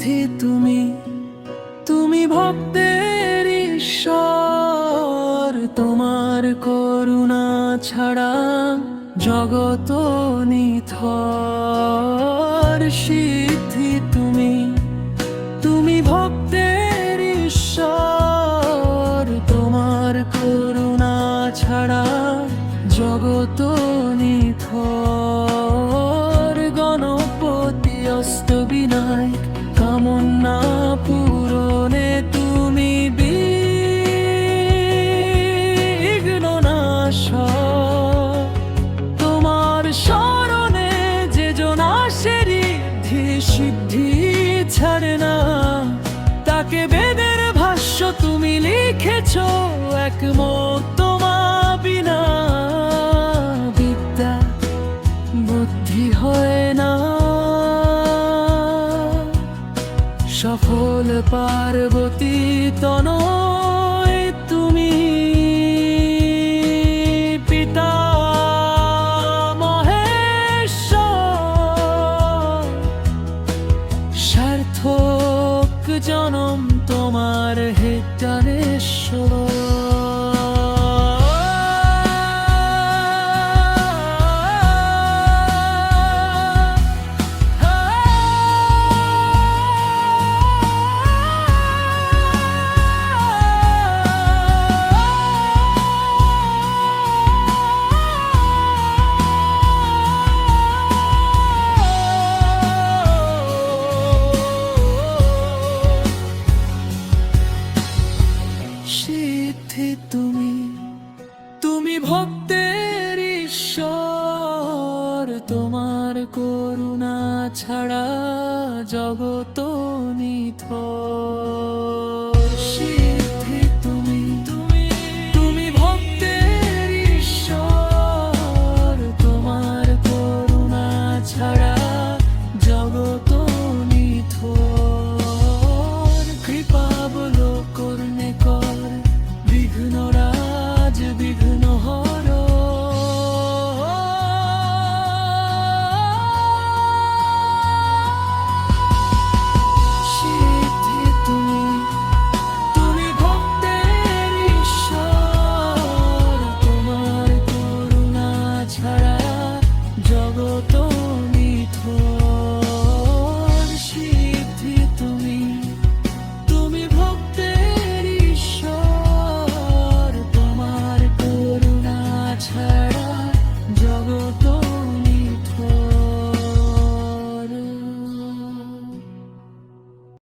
সিদ্ধি তুমি, তুমি ভক্তের ঈশ্বর। তোমার করুণা ছাড়া জগত নিথর। সিদ্ধি তুমি, তুমি ভক্তের ঈশ্বর। তোমার করুণা ছাড়া জগত নিথর। গণপতি অষ্টবিনায়ক কামনা পূরণে তুমি বিঘ্ননাশক। তোমার শরণে যে জন আসে ঋদ্ধি সিদ্ধি ছাড়ে না। তাকে বেদের ভাষ্য তুমি লিখেছ একমত তোমা বিনা। বিদ্যা বুদ্ধি হয় না সফল পার্বতী তনয় তুমি। পিতা মহেশ্বর সার্থক জনম তোমার হে গণেশ্বর। সিদ্ধি তুমি, তুমি ভক্তের ঈশ্বর। তোমার করুণা ছাড়া জগত নিথর। সিদ্ধি তুমি, তুমি ভক্তের ঈশ্বর। তোমার করুণা ছাড়া জগত নিথর। কৃপা অবলোকনে কর বিঘ্নরাজ বিঘ্নহর। সিদ্ধি তুমি, তুমি ভক্তের ঈশ্বর। তোমার করুণা ছাড়া জগত নিথর। সিদ্ধি তুমি, তুমি ভক্তের ঈশ্বর। তোমার করুণা ছাড়া